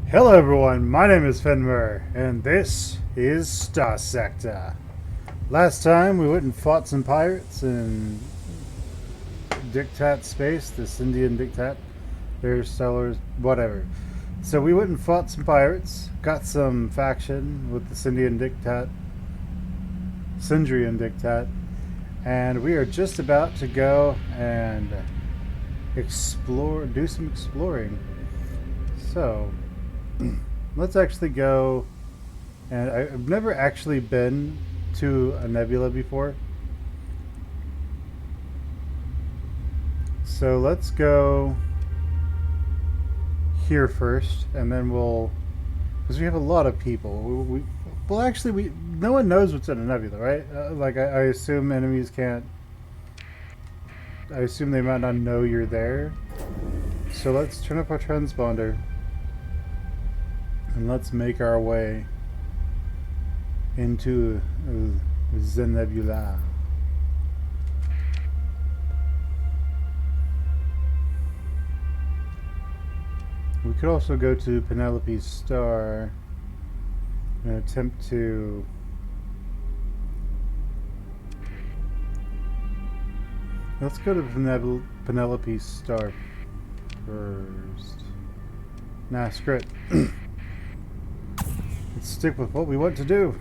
Hello everyone, my name is Fen and this is Starsector. Last time we went and fought some pirates in Dictat space, this Indian Dictat, there's sellers, whatever. So we went and fought some pirates, got some faction with the Syndrian Dictat, and we are just about to go and do some exploring. So, let's actually go. And I've never actually been to a nebula before. So let's go here first, and then because we have a lot of people. No one knows what's in a nebula, right? I assume enemies can't. I assume they might not know you're there. So let's turn up our transponder. And let's make our way into the Nebula. We could also go to Penelope's star and attempt to let's go to Penelope's star first. Nah, screw it. Let's stick with what we want to do.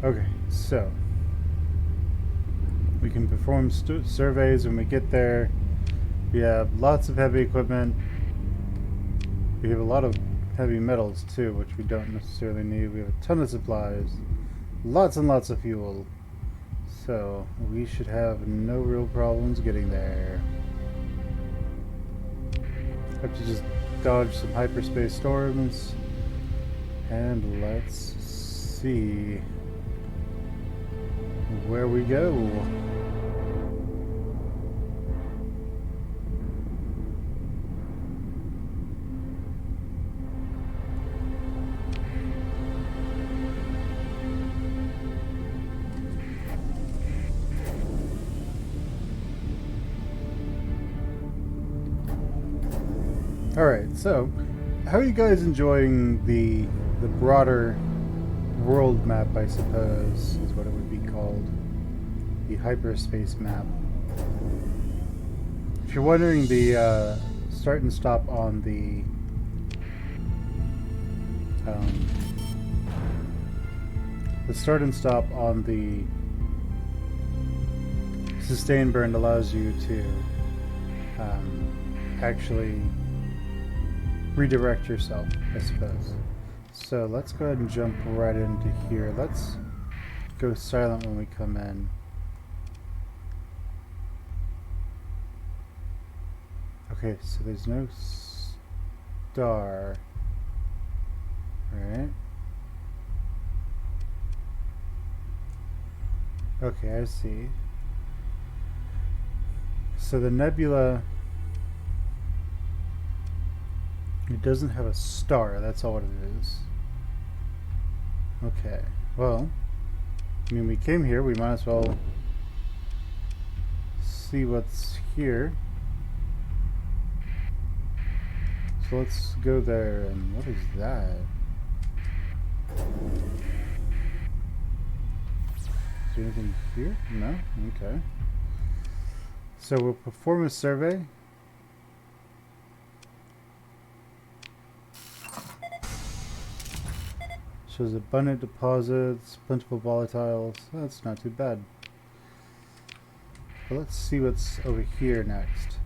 Okay, so we can perform surveys when we get there. We have lots of heavy equipment. We have a lot of heavy metals too, which we don't necessarily need. We have a ton of supplies, lots and lots of fuel. So we should have no real problems getting there. Have to just dodge some hyperspace storms, and let's see where we go. Alright, so how are you guys enjoying the broader world map, I suppose, is what it would be called. The hyperspace map. If you're wondering, the start and stop on the sustain burn allows you to actually redirect yourself, I suppose. So let's go ahead and jump right into here. Let's go silent when we come in. Okay, so there's no star. Right? Okay, I see. So the nebula, it doesn't have a star, that's all it is. Okay, well, I mean, we came here, we might as well see what's here. So let's go there, and what is that? Is there anything here? No? Okay. So we'll perform a survey. Shows abundant deposits, plentiful volatiles. That's not too bad. But let's see what's over here next.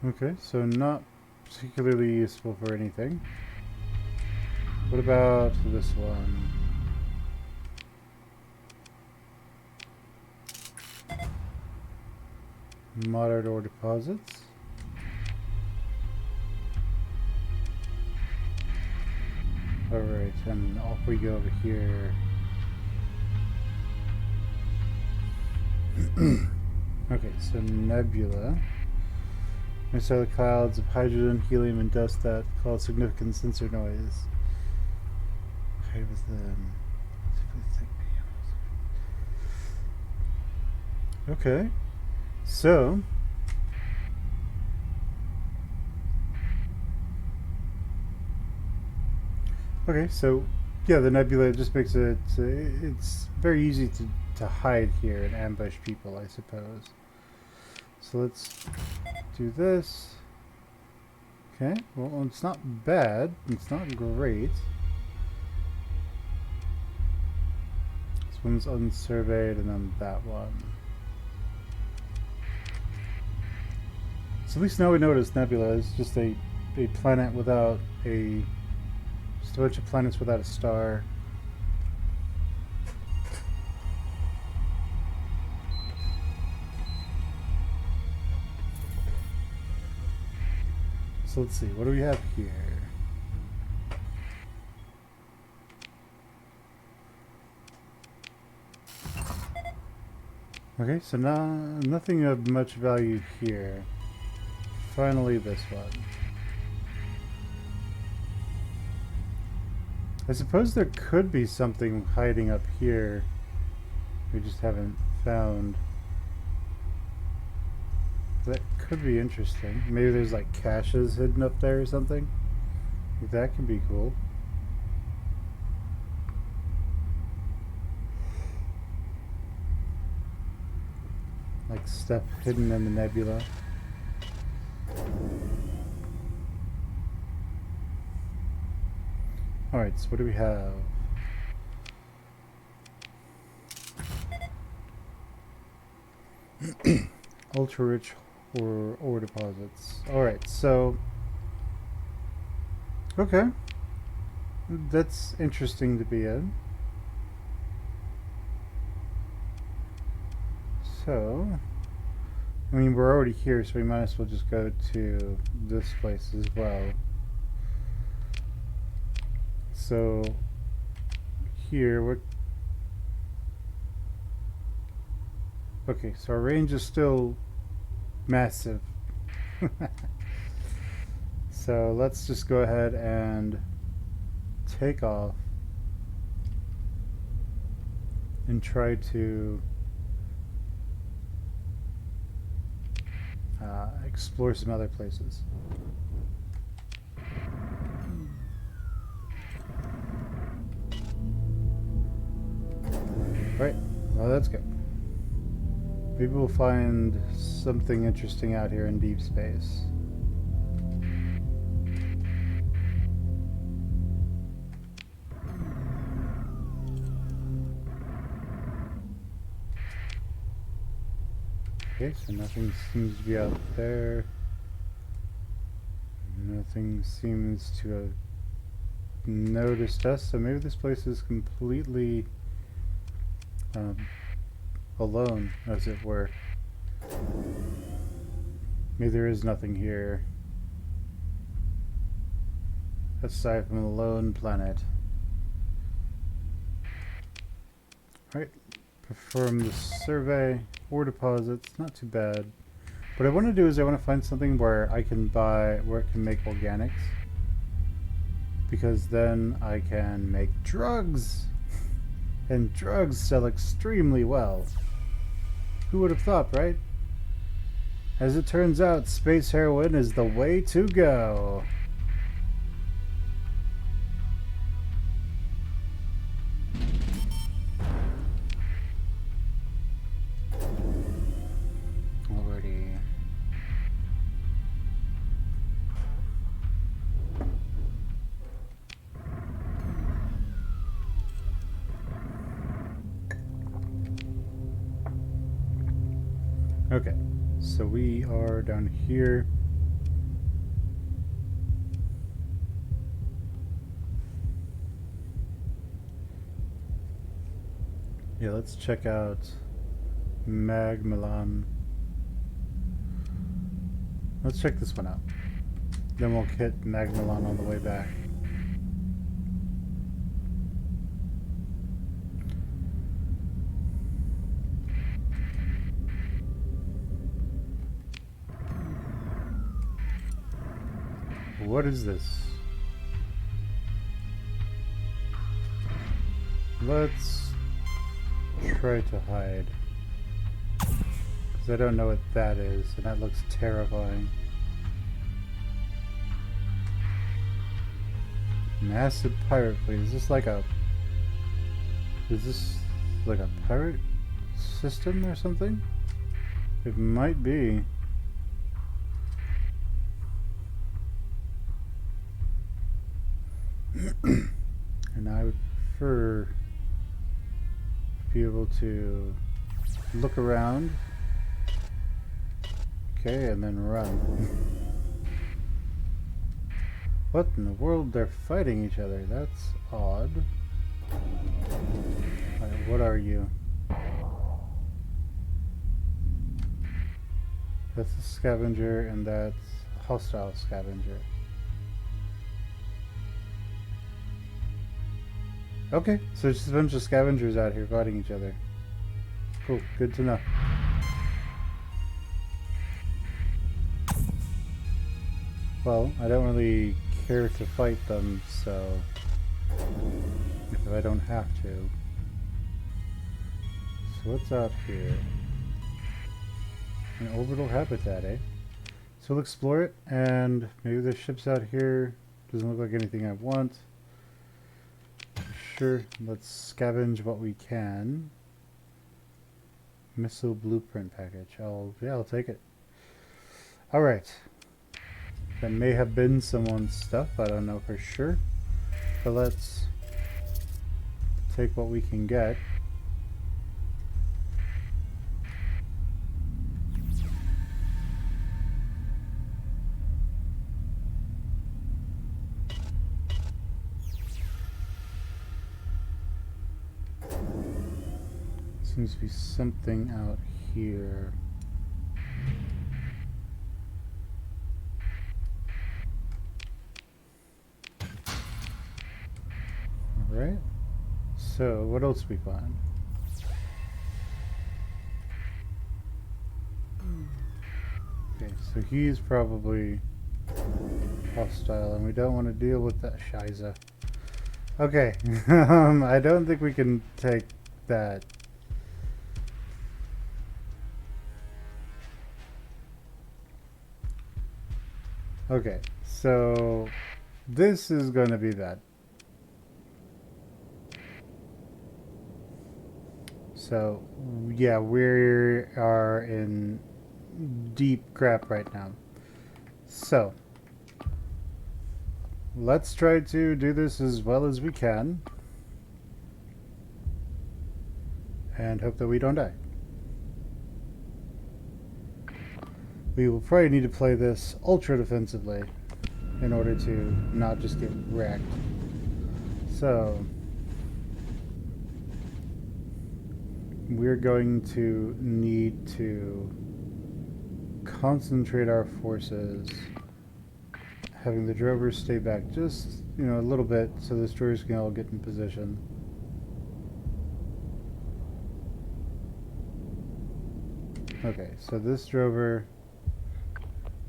Okay, so not particularly useful for anything. What about this one? Moderate ore deposits. Alright, and off we go over here. Okay, so Nebula. I saw the clouds of hydrogen, helium, and dust that cause significant sensor noise. Height was the... Okay. So... Okay, so... Yeah, the nebula just makes it... it's very easy to hide here and ambush people, I suppose. So let's do this. Okay, well, it's not bad. It's not great. This one's unsurveyed, and then that one. So at least now we know this nebula is just a planet without a... just a bunch of planets without a star. So let's see, what do we have here? Okay, so now nothing of much value here. Finally this one. I suppose there could be something hiding up here we just haven't found. That could be interesting. Maybe there's like caches hidden up there or something. That could be cool. Like stuff hidden in the nebula. Alright, so what do we have? Ultra rich ore deposits. Alright, so... okay. That's interesting to be in. So... I mean, we're already here, so we might as well just go to this place as well. So... here, what... okay, so our range is still massive. So let's just go ahead and take off and try to explore some other places. Right, well, that's good. Maybe we'll find something interesting out here in deep space. Okay, so nothing seems to be out there. Nothing seems to have noticed us, so maybe this place is completely alone, as it were. Maybe there is nothing here aside from a lone planet. Alright, perform the survey. Ore deposits, not too bad. What I want to do is I want to find something where I can make organics. Because then I can make drugs! And drugs sell extremely well. Who would have thought, right? As it turns out, space heroin is the way to go. Alrighty. Okay, so we are down here. Yeah, let's check out Magmelon. Let's check this one out. Then we'll hit Magmelon on the way back. what is this? Let's try to hide. Because I don't know what that is, and that looks terrifying. Massive pirate fleet. Is this like a pirate system or something? It might be. And I would prefer to be able to look around. Okay, and then run. What in the world? They're fighting each other. That's odd. Alright, what are you? That's a scavenger, and that's a hostile scavenger. Okay, so there's just a bunch of scavengers out here fighting each other. Cool, good to know. Well, I don't really care to fight them, so if I don't have to. So what's out here? An orbital habitat, eh? So we'll explore it, and maybe the ship's out here. Doesn't look like anything I want. Sure, let's scavenge what we can. Missile blueprint package. I'll take it. Alright. That may have been someone's stuff, I don't know for sure. But let's take what we can get. Seems to be something out here. Alright. So, what else we find? Okay, so he's probably hostile, and we don't want to deal with that Shiza. Okay, I don't think we can take that. Okay, so this is going to be bad. So, yeah, we are in deep crap right now. So, let's try to do this as well as we can. And hope that we don't die. We will probably need to play this ultra defensively in order to not just get wrecked. So, we're going to need to concentrate our forces, having the drovers stay back just, a little bit so the destroyers can all get in position. Okay, so this drover,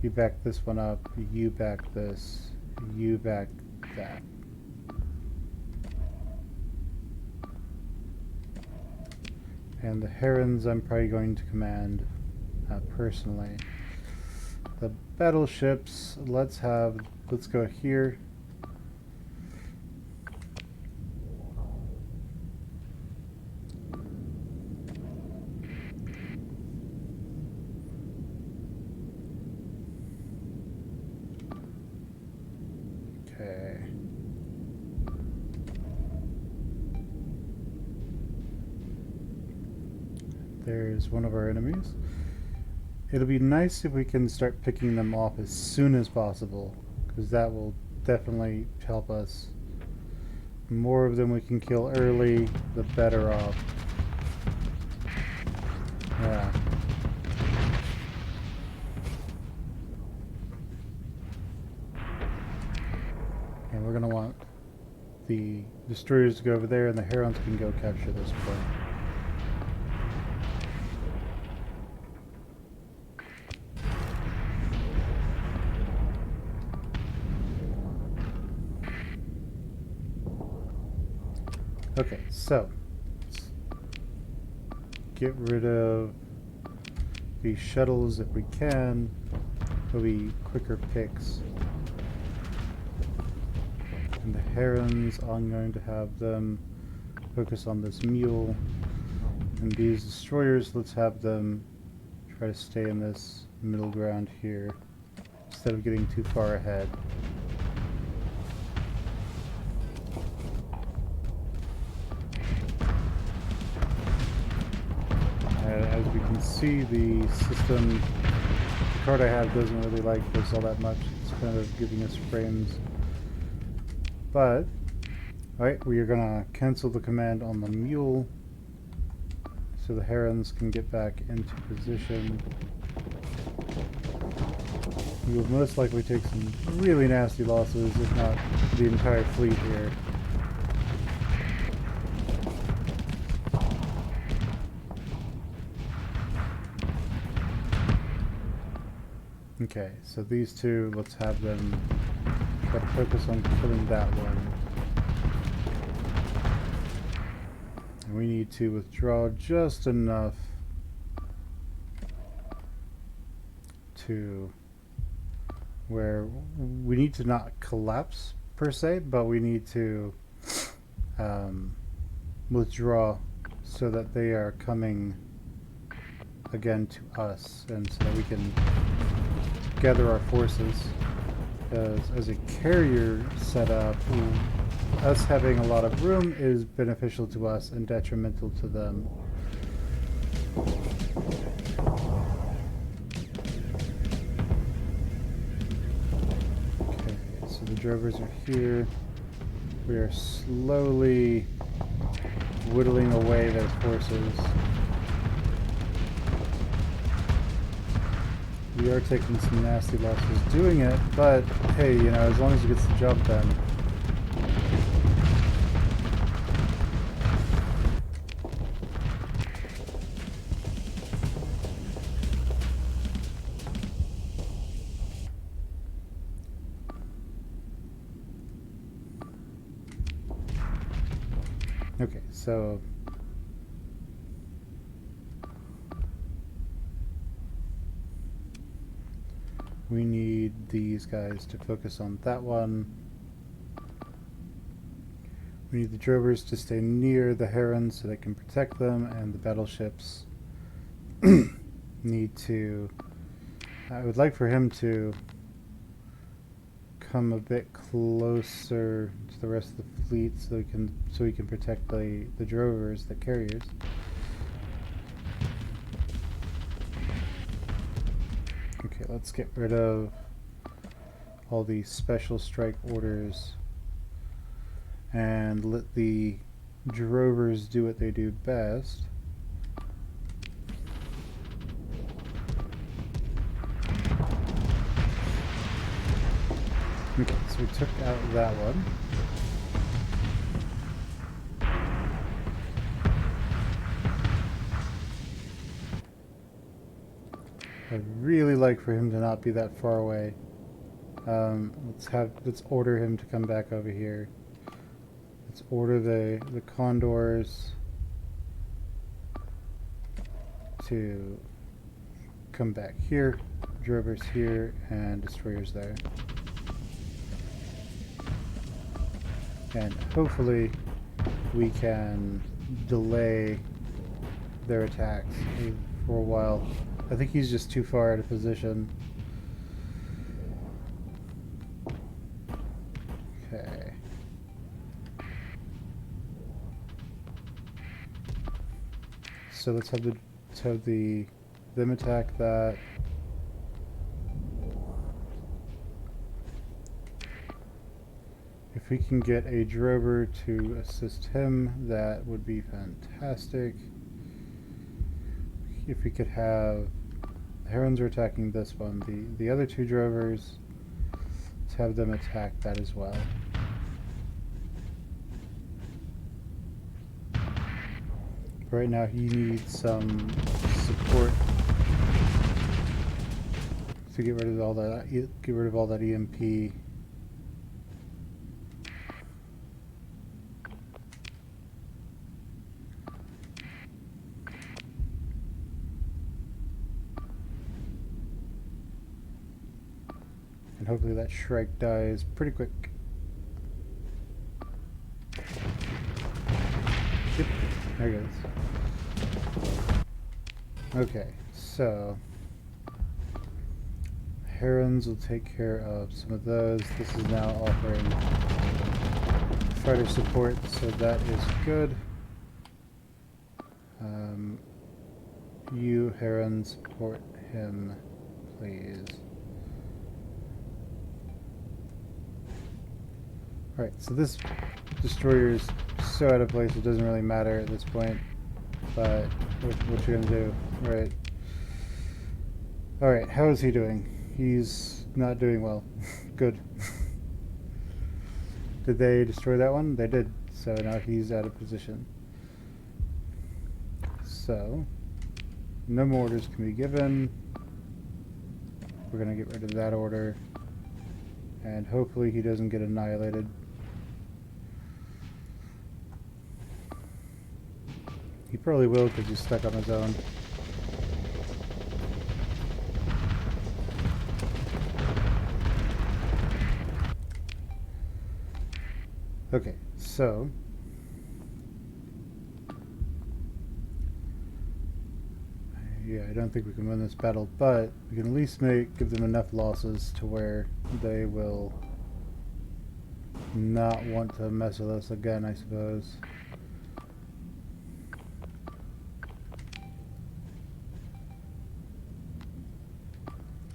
you back this one up, you back this, you back that. And the herons I'm probably going to command personally. The battleships, let's go here. Okay. There's one of our enemies. It'll be nice if we can start picking them off as soon as possible, because that will definitely help us. The more of them we can kill early, the better off. Yeah. And we're going to want the destroyers to go over there, and the herons can go capture this point. Okay, so let's get rid of these shuttles if we can. There'll be quicker picks. And the herons, I'm going to have them focus on this mule. And these destroyers, let's have them try to stay in this middle ground here instead of getting too far ahead. As we can see, the system, the card I have doesn't really like this all that much. It's kind of giving us frames. But, alright, we are going to cancel the command on the mule so the herons can get back into position. We will most likely take some really nasty losses, if not the entire fleet here. Okay, so these two, let's have them try to focus on killing that one. And we need to withdraw just enough to where we need to not collapse per se, but we need to withdraw so that they are coming again to us, and so that we can gather our forces. As a carrier setup, us having a lot of room is beneficial to us and detrimental to them. Okay, so the drovers are here. We are slowly whittling away their forces. We are taking some nasty losses doing it, but hey, you know, as long as it gets the job done. Okay, so we need these guys to focus on that one. We need the drovers to stay near the herons so they can protect them, and the battleships need to... I would like for him to come a bit closer to the rest of the fleet so we can protect the drovers, the carriers. Okay, let's get rid of all these special strike orders and let the drovers do what they do best. Okay, so we took out that one. I'd really like for him to not be that far away. Let's order him to come back over here. Let's order the condors to come back here, drovers here, and destroyers there. And hopefully we can delay their attacks for a while. I think he's just too far out of position. Okay. So let's have them attack that. If we can get a drover to assist him, that would be fantastic. If we could have... The herons are attacking this one. The other two drovers, let's have them attack that as well. Right now he needs some support to get rid of all that EMP. hopefully that Shrike dies pretty quick. Yep, there he goes. Okay, so Herons will take care of some of those. This is now offering fighter support, so that is good. You, Heron, support him, please. Alright, so this destroyer is so out of place it doesn't really matter at this point. But what you gonna do? Right. Alright, how is he doing? He's not doing well. Good. Did they destroy that one? They did. So now he's out of position. So, no more orders can be given. We're gonna get rid of that order. And hopefully he doesn't get annihilated. He probably will because he's stuck on his own. Okay, so yeah, I don't think we can win this battle, but we can at least give them enough losses to where they will not want to mess with us again, I suppose.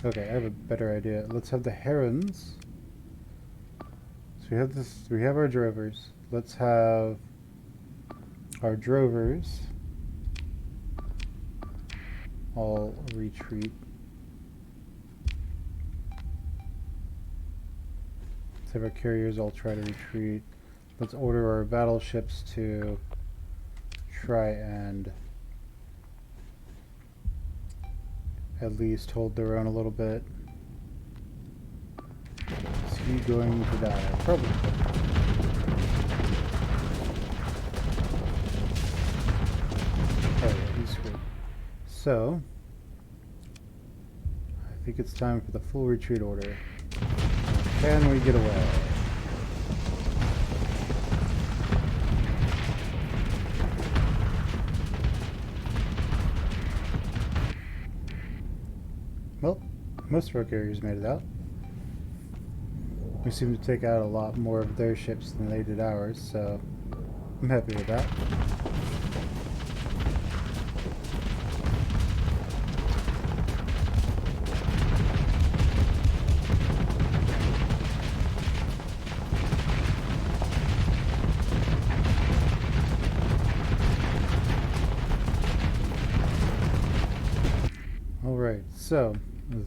Okay, I have a better idea. Let's have the Herons. So we have our drovers. Let's have our drovers all retreat. Let's have our carriers all try to retreat. Let's order our battleships to try and at least hold their own a little bit. Is he going to die? Probably. Oh yeah, he's screwed. So, I think it's time for the full retreat order. Can we get away? Well, most of our carriers made it out. We seem to take out a lot more of their ships than they did ours, so I'm happy with that. Alright, so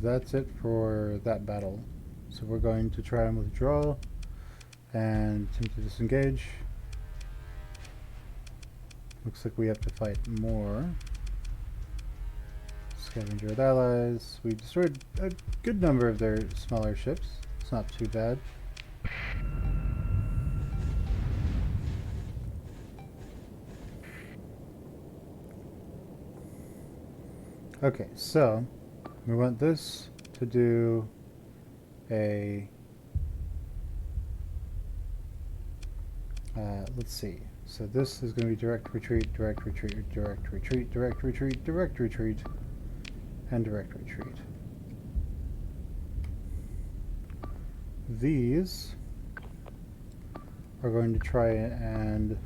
that's it for that battle. So we're going to try and withdraw and attempt to disengage. Looks like we have to fight more. Scavenger with allies. We destroyed a good number of their smaller ships. It's not too bad. Okay, so we want this to do a let's see. So this is going to be direct retreat, direct retreat, direct retreat, direct retreat, direct retreat, and direct retreat. These are going to try and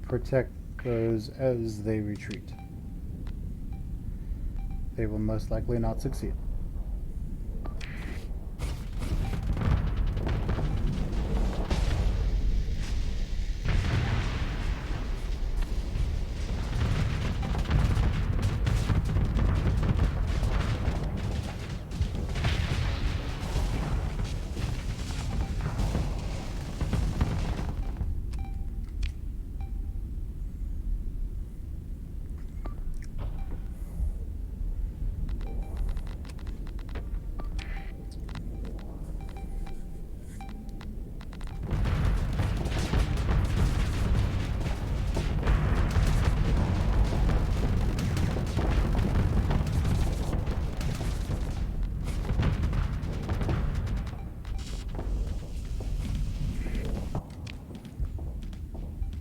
protect those as they retreat. They will most likely not succeed.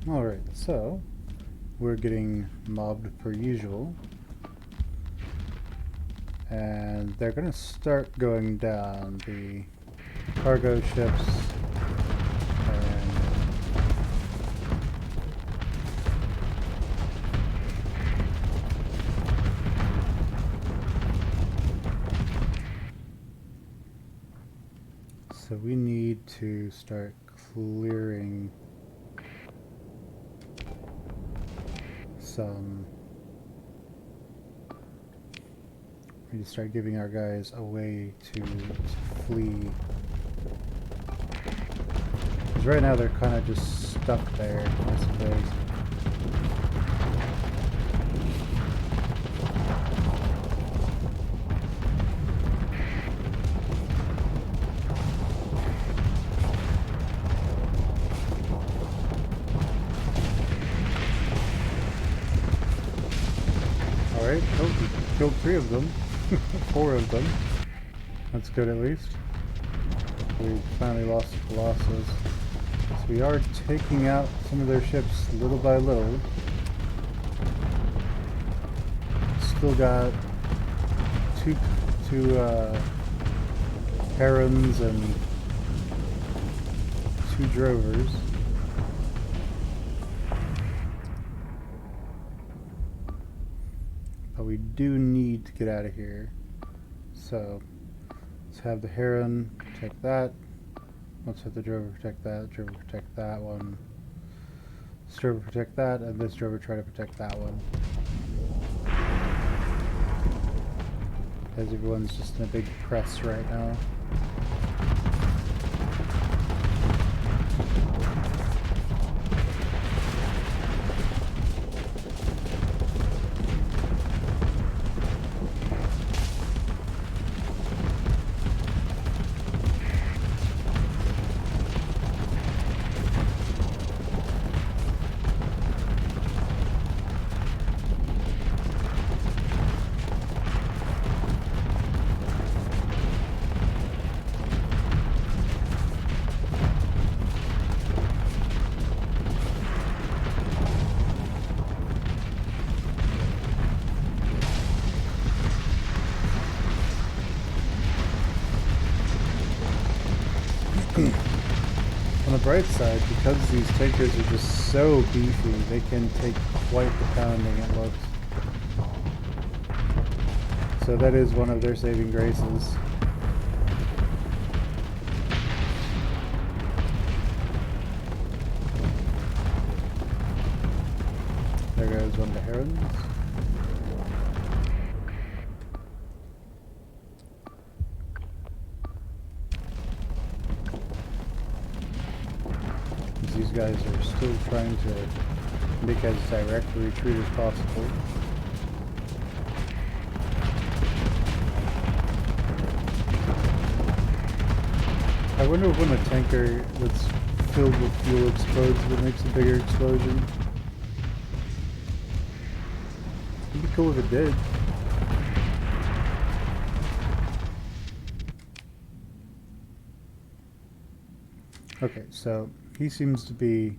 Alright, so we're getting mobbed per usual. And they're gonna start going down the cargo ships and so we need to start clearing some. We need to start giving our guys a way to flee. Because right now they're kind of just stuck there, I suppose. Alright, oh, we killed 3 of them. 4 of them. That's good at least. We finally lost the Colossus. So we are taking out some of their ships little by little. Still got two Herons and 2 Drovers. But we do need to get out of here. So let's have the Heron protect that. Let's have the Drover protect that. Drover protect that one. This Drover protect that, and this Drover try to protect that one. As everyone's just in a big press right now. On the bright side, because these tankers are just so beefy, they can take quite the pounding, it looks. So that is one of their saving graces. There goes one of the Herons. These guys are still trying to make as direct a retreat as possible. I wonder if when a tanker that's filled with fuel explodes, if it makes a bigger explosion. It'd be cool if it did. Okay, so he seems to be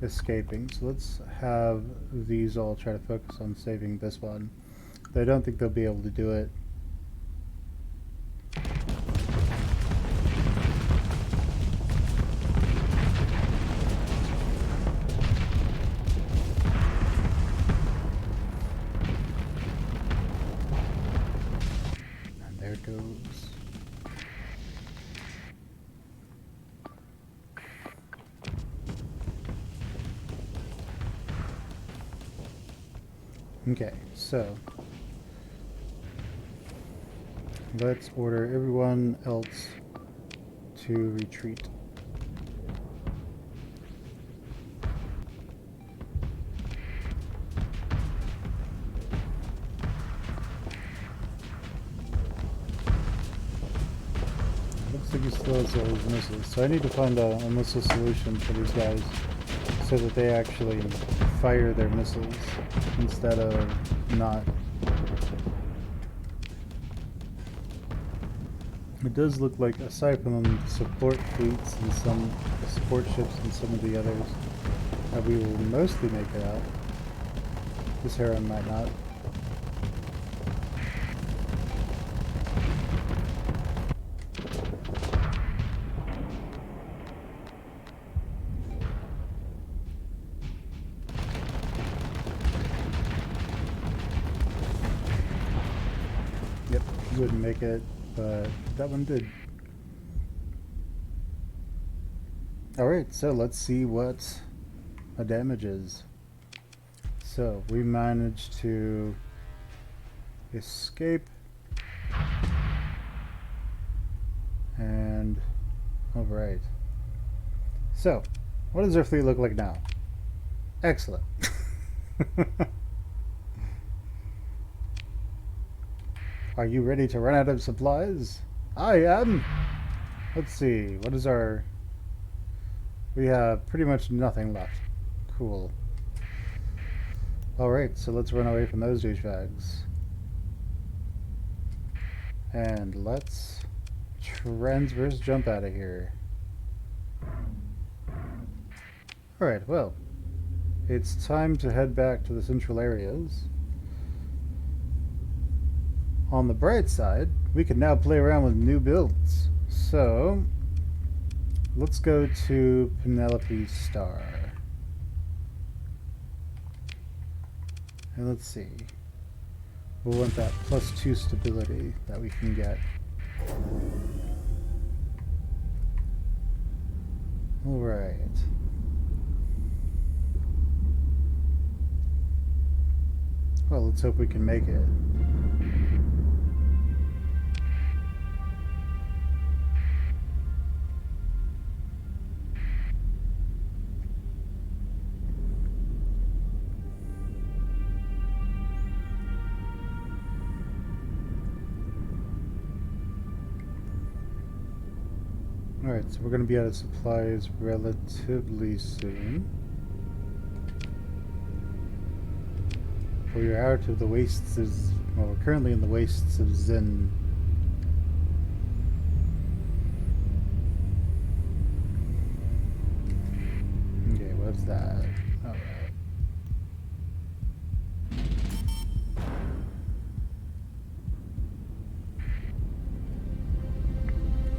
escaping, so let's have these all try to focus on saving this one. I don't think they'll be able to do it. And there it goes. Okay, so let's order everyone else to retreat. Looks like he still has all his missiles, so I need to find a missile solution for these guys so that they actually fire their missiles instead of not. It does look like, aside from support fleets and some support ships and some of the others, We will mostly make it out. This Heroin might not. Yep, wouldn't make it, but that one did. Alright, so let's see what the damage is. So, we managed to escape. And, alright. So, what does our fleet look like now? Excellent. Are you ready to run out of supplies? I am! Let's see, what is our... We have pretty much nothing left. Cool. Alright, so let's run away from those douchebags. And let's transverse jump out of here. Alright, well, it's time to head back to the central areas. On the bright side, we can now play around with new builds. So, let's go to Penelope Star. And let's see. We'll want that +2 stability that we can get. Alright. Well, let's hope we can make it. Alright, so we're going to be out of supplies relatively soon. We are out of the wastes of... Well, we're currently in the wastes of Zen. Okay, what's that? Alright.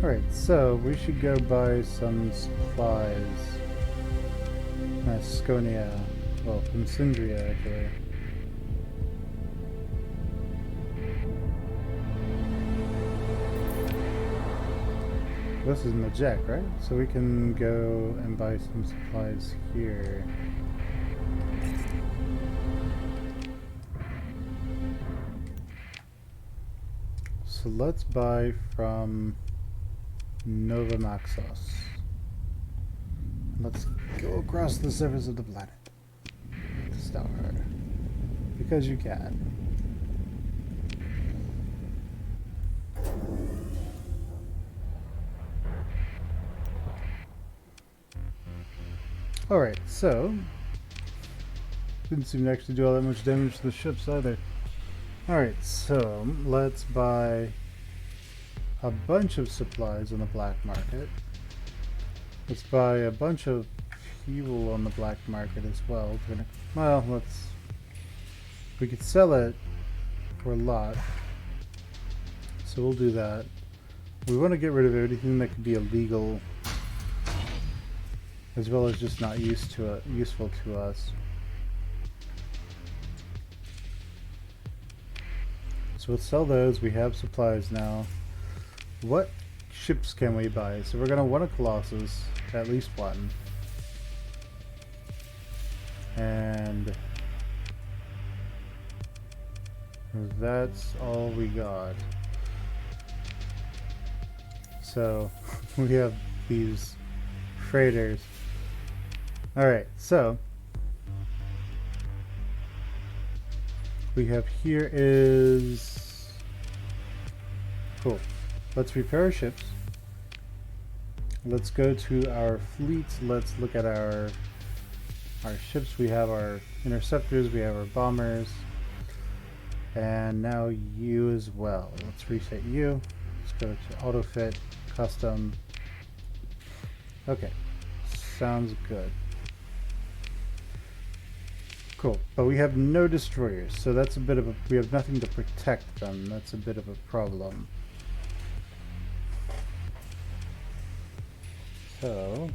Alright, so we should go buy some supplies. Asconia. Well, from Syndria, actually. This is Majek, right? So we can go and buy some supplies here. So let's buy from Nova Maxos. Let's go across the surface of the planet. Star. Because you can. Alright, so didn't seem to actually do all that much damage to the ships either. Alright, so let's buy a bunch of supplies on the black market. Let's buy a bunch of fuel on the black market as well. Well, we could sell it for a lot, so we'll do that. We want to get rid of everything that could be illegal, as well as just not useful to us. So we'll sell those. We have supplies now. What ships can we buy? So we're going to want a Colossus, at least one. And that's all we got. So we have these freighters. Alright, so we have here is cool. Let's repair our ships. Let's go to our fleet. Let's look at our ships. We have our interceptors, we have our bombers, and now you as well. Let's reset you. Let's go to auto fit, custom. Okay, sounds good. Cool, but we have no destroyers, so that's a bit of a... we have nothing to protect them. That's a bit of a problem. So...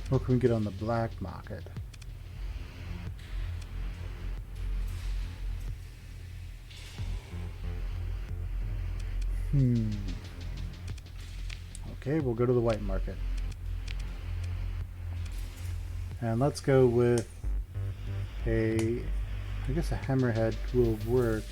what can we get on the black market? Okay, we'll go to the white market. And let's go with a... I guess a hammerhead will work.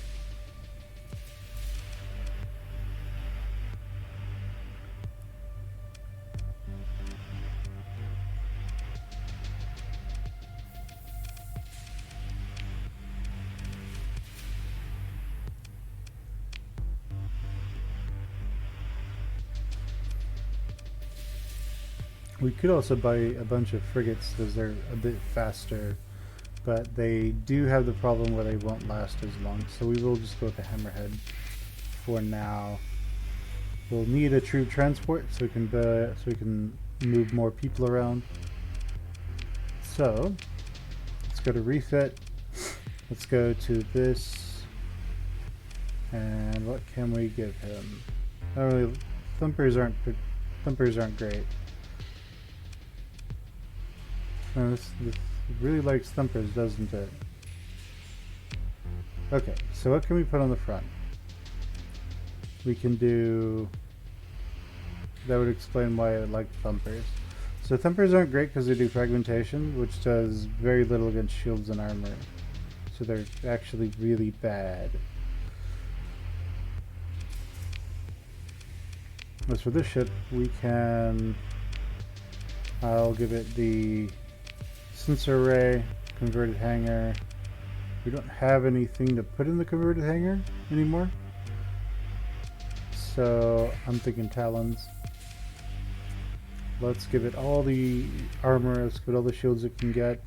We could also buy a bunch of frigates because they're a bit faster, but they do have the problem where they won't last as long, so we will just go with the hammerhead for now. We'll need a troop transport so we can move more people around. So let's go to refit. Let's go to this, and what can we give him? Not really. Thumpers aren't great. No, this really likes thumpers, doesn't it? Okay, so what can we put on the front? We can do... that would explain why I like thumpers. So thumpers aren't great because they do fragmentation, which does very little against shields and armor. So they're actually really bad. As for this ship, we can... I'll give it the sensor array, converted hangar. We don't have anything to put in the converted hangar anymore, so I'm thinking talons. Let's give it all the armor, let's give it all the shields it can get,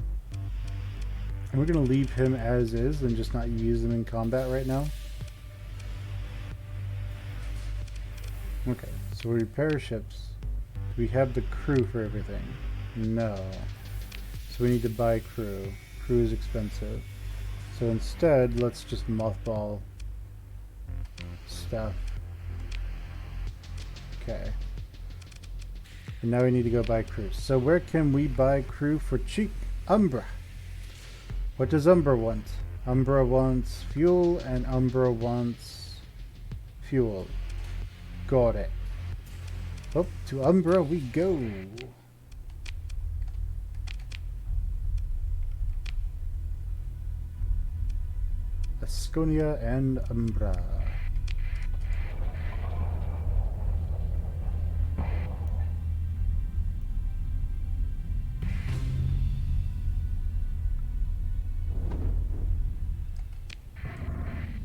and we're going to leave him as is and just not use them in combat right now. Okay, so we repair ships. Do we have the crew for everything? No. So we need to buy crew. Crew is expensive. So instead, let's just mothball stuff. Okay. And now we need to go buy crew. So where can we buy crew for cheap? Umbra. What does Umbra want? Umbra wants fuel, and Umbra wants fuel. Got it. Up to Umbra we go. Asconia and Umbra.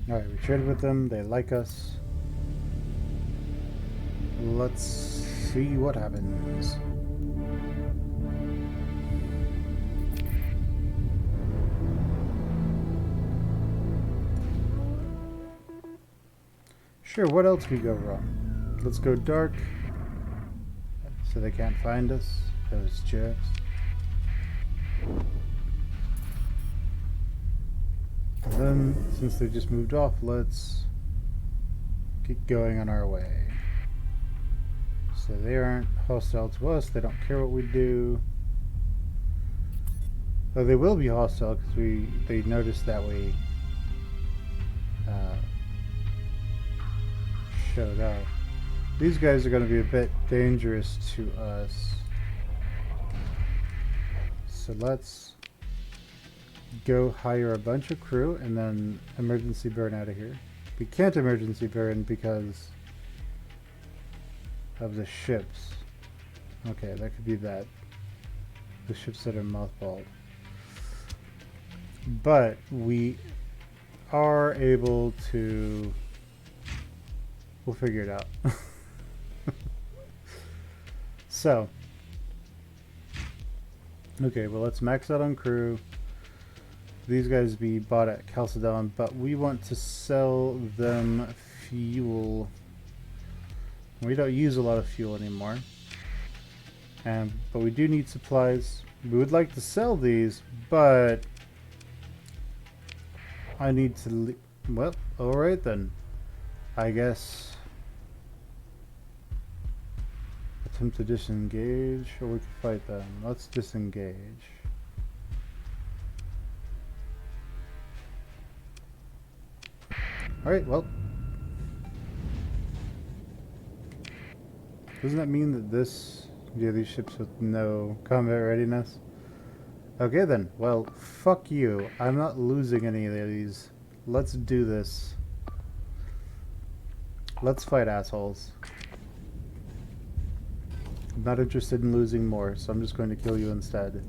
Alright, we traded with them, they like us. Let's see what happens. Sure, what else could go wrong? Let's go dark, so they can't find us, those jerks. And then, since they just moved off, let's get going on our way. So they aren't hostile to us, they don't care what we do. Though they will be hostile because they noticed that we showed up. These guys are going to be a bit dangerous to us. So let's go hire a bunch of crew and then emergency burn out of here. We can't emergency burn because of the ships. Okay, that could be that. The ships that are mothballed. But we are able to... we'll figure it out. So, okay, well, let's max out on crew. These guys be bought at Chalcedon, but we want to sell them fuel. We don't use a lot of fuel anymore, but we do need supplies. We would like to sell these, but I need to well, alright then. I guess attempt to disengage, or we can fight them. Let's disengage. Alright, well. Doesn't that mean that these ships with no combat readiness? Okay then, well, fuck you. I'm not losing any of these. Let's do this. Let's fight assholes. I'm not interested in losing more, so I'm just going to kill you instead.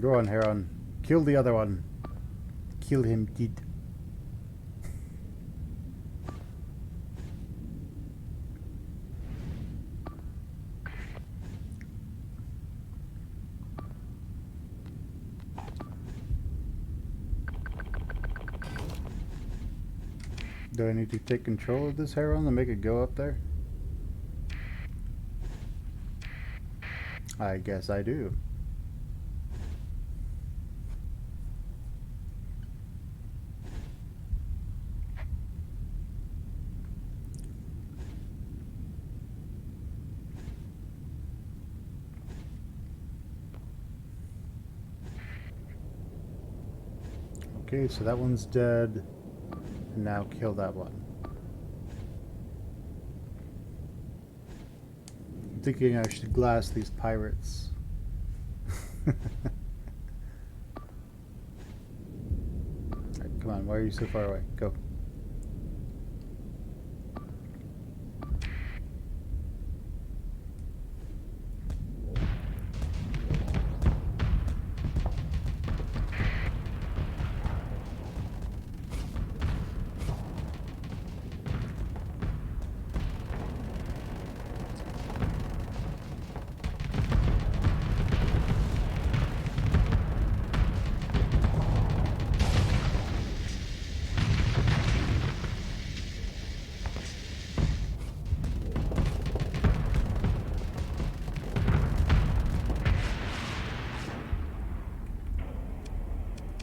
Go on, Heroin. Kill the other one. Kill him, dead. Do I need to take control of this Heroin to make it go up there? I guess I do. Okay, so that one's dead. And now kill that one. I'm thinking I should glass these pirates. Alright, come on, why are you so far away? Go.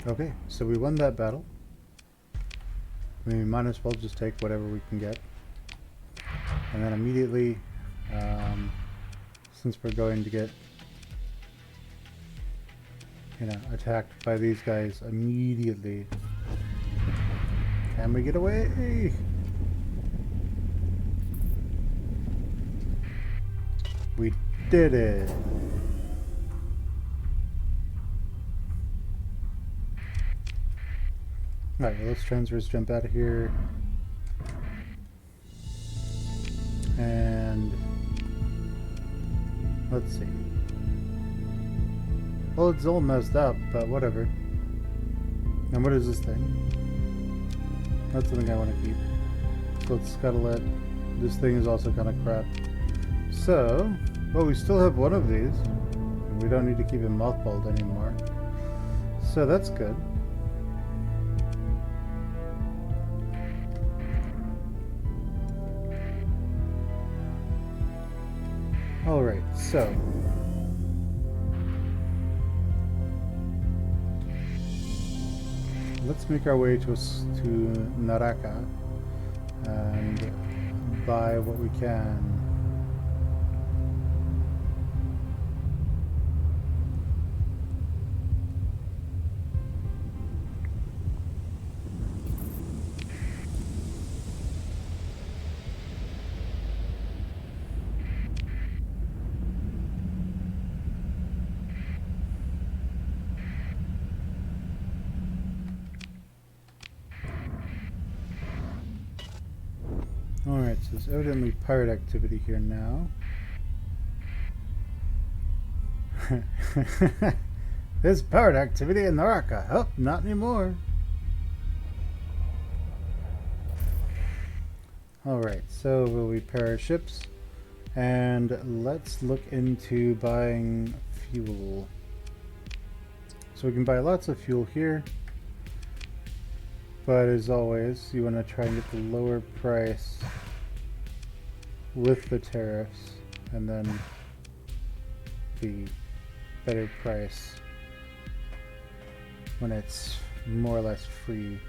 Okay, so we won that battle. We might as well just take whatever we can get. And then immediately, since we're going to get, attacked by these guys immediately. Can we get away? We did it! Alright, well, let's transverse jump out of here. And let's see. Well, it's all messed up, but whatever. And what is this thing? That's something I want to keep. So let's scuttle it. This thing is also kind of crap. So, well, we still have one of these. We don't need to keep it mothballed anymore. So that's good. Alright, so let's make our way to Naraka and buy what we can. Alright, so there's evidently pirate activity here now. There's pirate activity in Naraka. Oh, not anymore. Alright, so we'll repair our ships. And let's look into buying fuel. So we can buy lots of fuel here. But as always, you want to try and get the lower price with the tariffs, and then the better price when it's more or less free.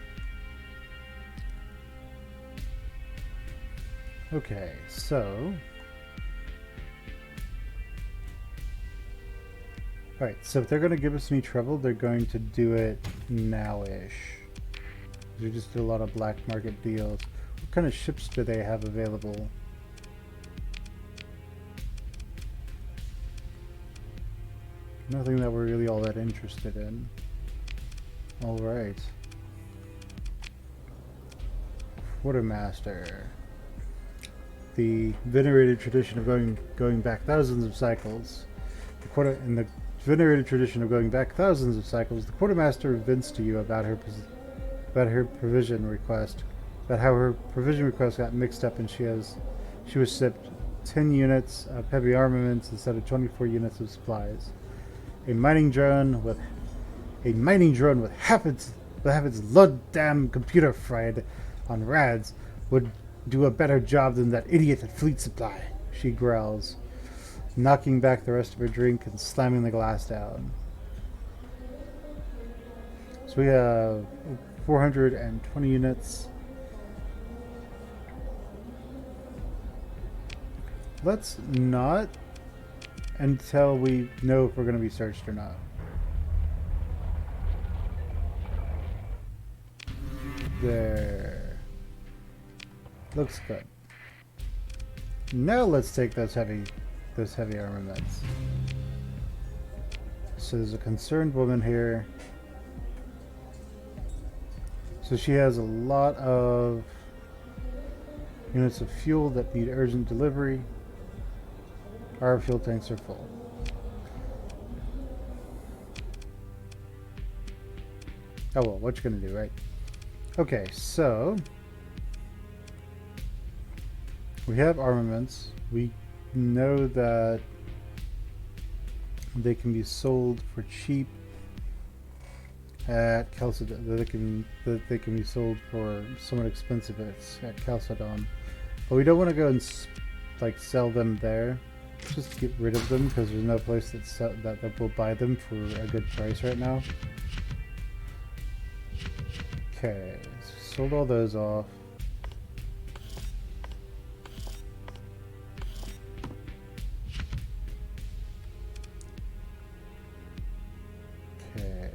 Okay, so alright, so if they're going to give us any trouble, they're going to do it now-ish. They just do a lot of black market deals. What kind of ships do they have available? Nothing that we're really all that interested in. Alright. Quartermaster. The venerated tradition of going back thousands of cycles. In the venerated tradition of going back thousands of cycles, the quartermaster evinces to you about her provision request, about how her provision request got mixed up, and she was shipped 10 units of heavy armaments instead of 24 units of supplies. A mining drone with half its damn computer fried on rads would do a better job than that idiot at Fleet Supply, she growls, knocking back the rest of her drink and slamming the glass down. So we have 420 units. Let's not until we know if we're going to be searched or not. There. Looks good. Now let's take those heavy armaments. So there's a concerned woman here. So she has a lot of units of fuel that need urgent delivery. Our fuel tanks are full. Oh well, what you gonna do, right? Okay, so we have armaments. We know that they can be sold for cheap at Chalcedon. That they can be sold for somewhat expensive at Chalcedon. But we don't want to go and like sell them there. Just get rid of them because there's no place that will buy them for a good price right now. Okay, so sold all those off. Okay.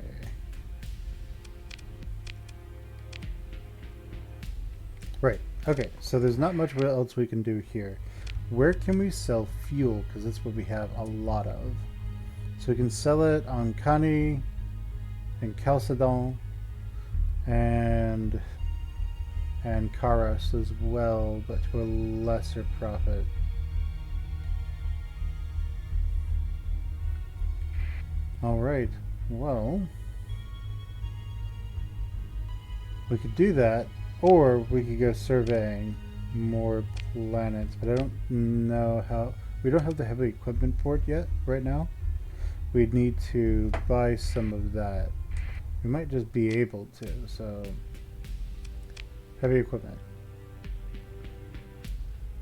Right, okay, so there's not much else we can do here. Where can we sell fuel? Because that's what we have a lot of. So we can sell it on Kani and Chalcedon and Karos as well, but to a lesser profit. Alright, well, we could do that, or we could go surveying more planets, but I don't know how. We don't have the heavy equipment for it yet right now. We'd need to buy some of that. We might just be able to. So heavy equipment,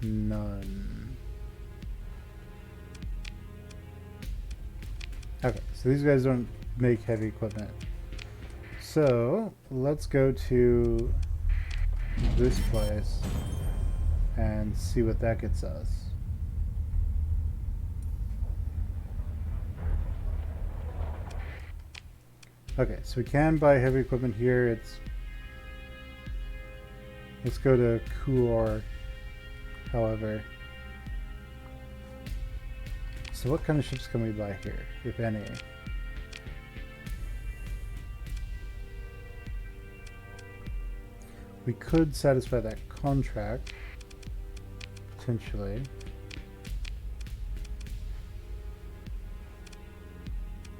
none. Okay, so these guys don't make heavy equipment, so let's go to this place and see what that gets us. Okay, so we can buy heavy equipment here. Let's go to Kuor, however. So what kind of ships can we buy here, if any? We could satisfy that contract. potentially.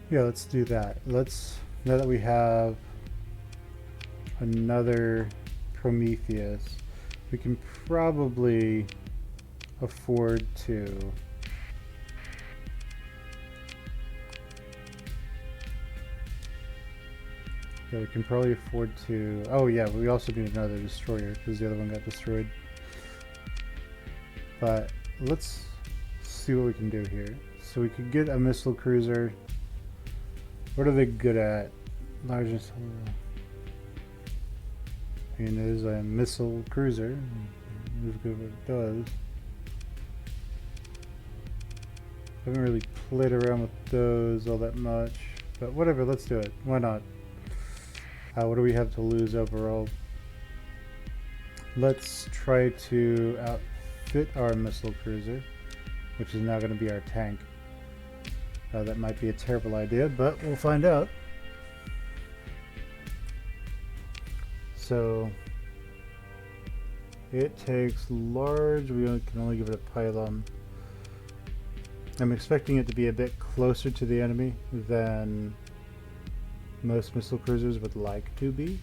Yeah, let's do that. Let's, now that we have another Prometheus, we can probably afford to we can probably afford to, oh yeah, we also need another destroyer because the other one got destroyed. But let's see what we can do here. So we could get a missile cruiser. What are they good at? Largest, and it is a missile cruiser. It's good what it does. I haven't really played around with those all that much, but whatever, let's do it. Why not? What do we have to lose overall? Let's try to outfit our missile cruiser, which is now going to be our tank. That might be a terrible idea, but we'll find out. So it takes large, we can only give it a pylon. I'm expecting it to be a bit closer to the enemy than most missile cruisers would like to be,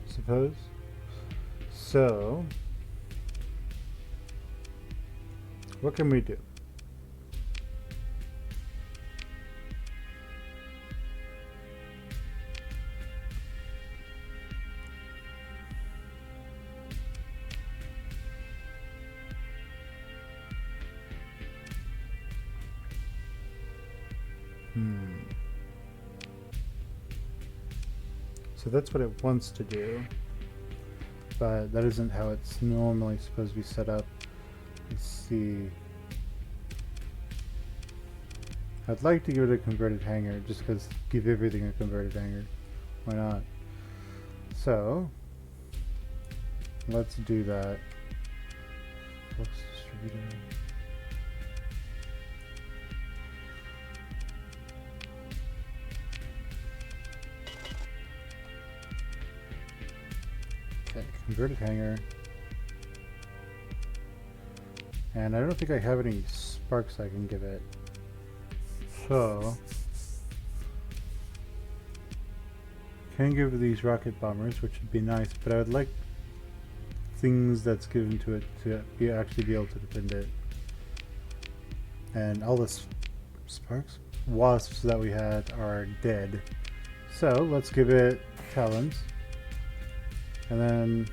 I suppose. So what can we do? So that's what it wants to do, but that isn't how it's normally supposed to be set up. Let's see. I'd like to give it a converted hangar, just because give everything a converted hangar. Why not? So let's do that. Flux distributor. Okay, converted hangar. And I don't think I have any sparks I can give it. So can give these rocket bombers, which would be nice, but I would like things that's given to it to actually be able to defend it. And all the sparks, wasps that we had are dead. So let's give it talons. And then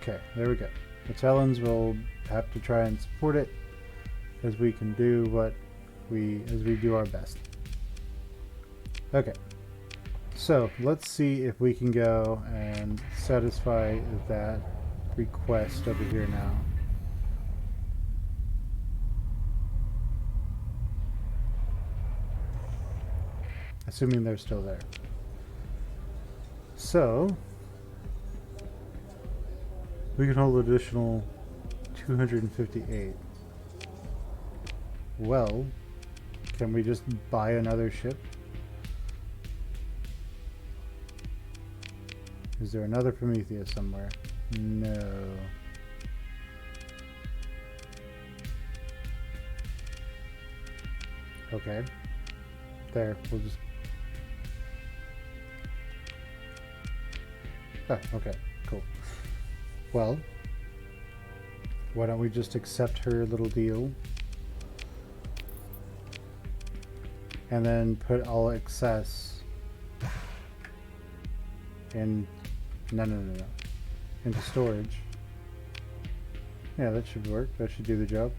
okay, there we go. The talons will have to try and support it as we can do what we do our best. Okay, so let's see if we can go and satisfy that request over here now. Assuming they're still there. So we can hold an additional 258. Well, can we just buy another ship? Is there another Prometheus somewhere? No. Okay. There, we'll just... Ah, okay, cool. Well, why don't we just accept her little deal and then put all excess in no into storage. Yeah, that should work. That should do the job.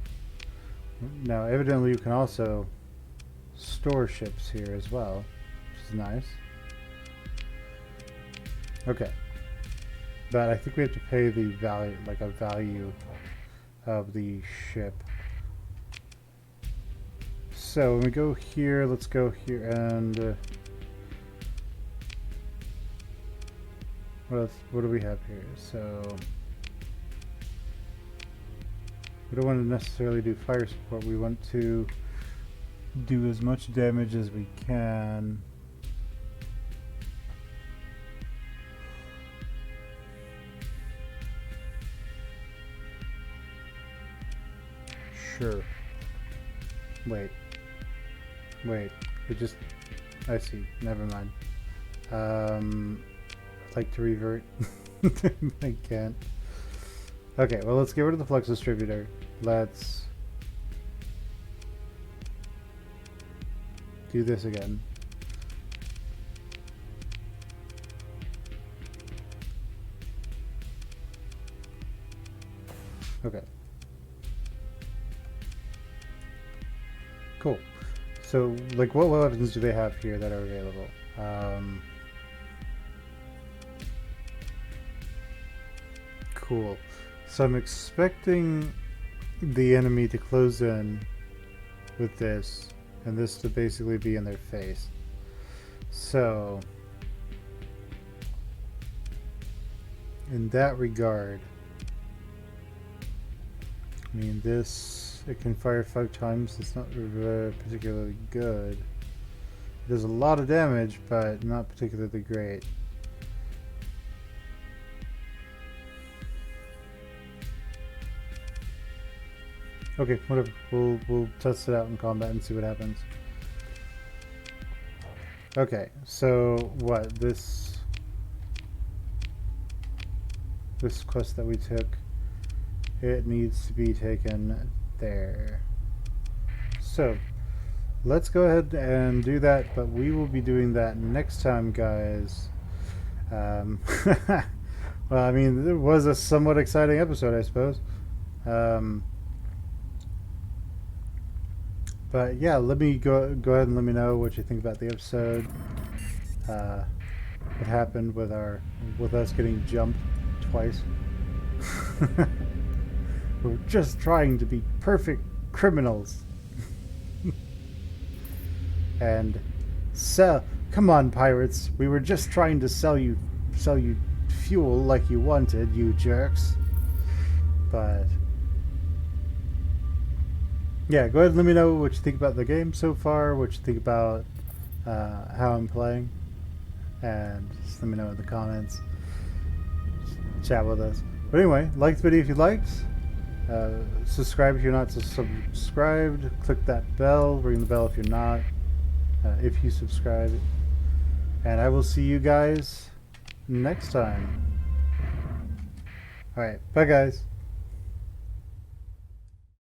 Now evidently you can also store ships here as well, which is nice. Okay, but I think we have to pay the value, like a value of the ship. So when we go here, let's go here and what do we have here? So we don't want to necessarily do fire support. We want to do as much damage as we can. Sure. Wait. Wait. It just... I see. Never mind. I'd like to revert. I can't. Okay, well, let's get rid of the flux distributor. Let's do this again. Okay. Cool. So, like, what weapons do they have here that are available? Cool. So I'm expecting the enemy to close in with this, and this to basically be in their face. So, in that regard, I mean, this, it can fire 5 times. It's not particularly good. It does a lot of damage, but not particularly great. Okay, whatever. We'll test it out in combat and see what happens. Okay, so what this quest that we took, it needs to be taken there. So let's go ahead and do that, but we will be doing that next time, guys. Well, I mean, it was a somewhat exciting episode, I suppose. But yeah, let me go ahead and let me know what you think about the episode. What happened with us getting jumped twice. We're just trying to be perfect criminals. And come on, pirates. We were just trying to sell you fuel like you wanted, you jerks. But yeah, go ahead and let me know what you think about the game so far, what you think about how I'm playing, and just let me know in the comments. Just chat with us. But anyway, like the video if you liked. Subscribe if you're not subscribed. Click that bell. Ring the bell if you're not. If you subscribe. And I will see you guys next time. Alright, bye guys.